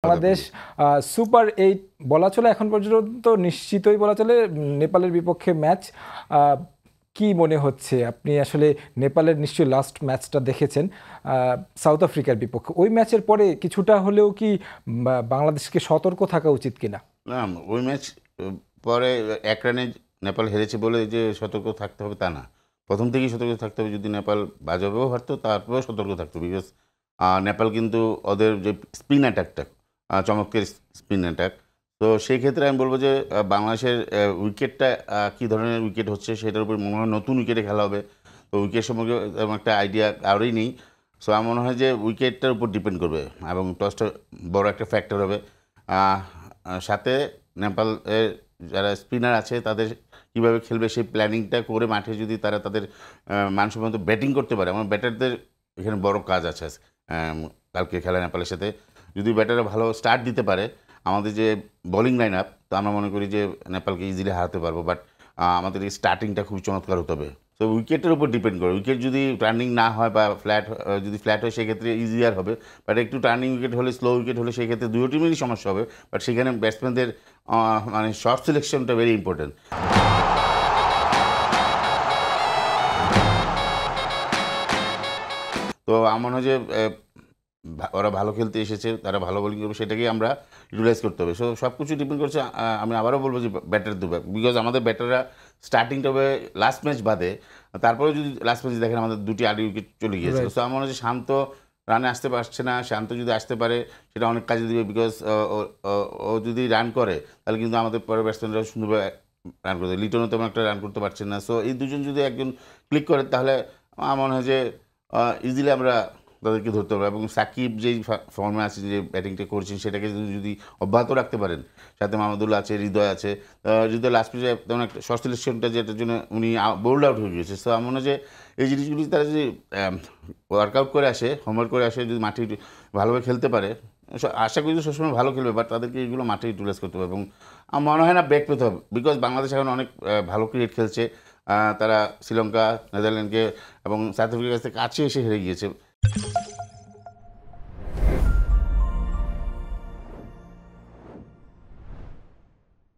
Bangladesh super 8 বলা চলে, এখন পর্যন্ত নিশ্চিতই বলা চলে নেপালের বিপক্ষে ম্যাচ। কি মনে হচ্ছে, আপনি আসলে নেপালের নিশ্চয়ই লাস্ট ম্যাচটা দেখেছেন সাউথ আফ্রিকার বিপক্ষে, ওই ম্যাচের পরে কিছুটা হলেও কি বাংলাদেশকে সতর্ক থাকা উচিত কিনা? না, ওই ম্যাচ পরে 1 রানে নেপাল হেরেছে বলে যে সতর্ক থাকতে হবে তা না, প্রথম থেকেই সতর্ক থাকতে হবে। যদি নেপাল বাজাবেও হারতো তারপরেও সতর্ক থাকতো, বিকজ নেপাল কিন্তু ওদের যে স্পিন অ্যাটাকটা চমৎকার স্পিন অ্যাটাক। তো সেই ক্ষেত্রে আমি বলবো যে বাংলাদেশের উইকেটটা কী ধরনের উইকেট হচ্ছে সেটার উপর মনে হয় নতুন উইকেটে খেলা হবে। তো উইকেট সম্পর্কে তেমন একটা আইডিয়া কারোরই নেই। সো আমার মনে হয় যে উইকেটটার উপর ডিপেন্ড করবে এবং টসটা বড় একটা ফ্যাক্টর হবে। সাথে নেপালের যারা স্পিনার আছে তাদের কীভাবে খেলবে সেই প্ল্যানিংটা করে মাঠে যদি তারা তাদের মানসম্মত ব্যাটিং করতে পারে, আমার ব্যাটারদের এখানে বড় কাজ আছে কালকে খেলা নেপালের সাথে। যদি ব্যাটাররা ভালো স্টার্ট দিতে পারে, আমাদের যে বোলিং লাইন আপ, তো আমরা মনে করি যে নেপালকে ইজিলি হারাতে পারবো। বাট আমাদের এই স্টার্টিংটা খুবই চমৎকার হতে হবে। তো উইকেটের উপর ডিপেন্ড করে, উইকেট যদি টার্নিং না হয় বা যদি ফ্ল্যাট হয় সেক্ষেত্রে ইজিয়ার হবে। বাট একটু টার্নিং উইকেট হলে, স্লো উইকেট হলে সেক্ষেত্রে দুটো টিমেরই সমস্যা হবে। বাট সেখানে ব্যাটসম্যানদের মানে শর্ট সিলেকশনটা ভেরি ইম্পর্টেন্ট। তো আমার মনে হয় যে ওরা ভালো খেলতে এসেছে, তারা ভালো বোলিং করবে, সেটাকেই আমরা ইউটিলাইজ করতে হবে। সো সব কিছু ডিপেন্ড করছে। আমি আবারও বলবো যে ব্যাটার দেবে, বিকজ আমাদের ব্যাটাররা স্টার্টিংটা হবে লাস্ট ম্যাচ বাদে। তারপরেও যদি লাস্ট ম্যাচ দেখেন আমাদের 2টি আর্লি উইকেট চলে গিয়েছে। সো আমার মনে হয় যে শান্ত রানে আসতে পারছে না, শান্ত যদি আসতে পারে সেটা অনেক কাজে দিবে। বিকজ ও যদি রান করে তাহলে কিন্তু আমাদের পরে ব্যাটসম্যানরা সুন্দরভাবে রান করতে, লিটনও তেমন একটা রান করতে পারছেন না। সো এই দুজন যদি একজন ক্লিক করে তাহলে আমার মনে হয় যে ইজিলি আমরা তাদেরকে ধরতে হবে। এবং সাকিব যেই ফর্মে আছে, যে ব্যাটিংটা করছেন, সেটাকে যদি অব্যাহত রাখতে পারেন, সাথে মাহমুদুল্লাহ আছে, হৃদয় আছে। হৃদয় লাস্ট পেজে তেমন একটা শর্ট সিলেকশনটা যেটার জন্য উনি বোল্ড আউট হয়ে গিয়েছে। সো আমার মনে হয় যে এই জিনিসগুলি তারা যদি ওয়ার্কআউট করে আসে, হোমওয়ার্ক করে আসে, যদি মাঠে ভালোভাবে খেলতে পারে, আশা করি যে সবসময় ভালো খেলবে। বাট তাদেরকে এইগুলো মাঠে ইউটিলাইজ করতে হবে এবং আমার মনে হয় না ব্রেক পেতে হবে। বিকজ বাংলাদেশ এখন অনেক ভালো ক্রিকেট খেলছে। তারা শ্রীলঙ্কা, নেদারল্যান্ডকে এবং সাউথ আফ্রিকার কাছে এসে হেরে গিয়েছে।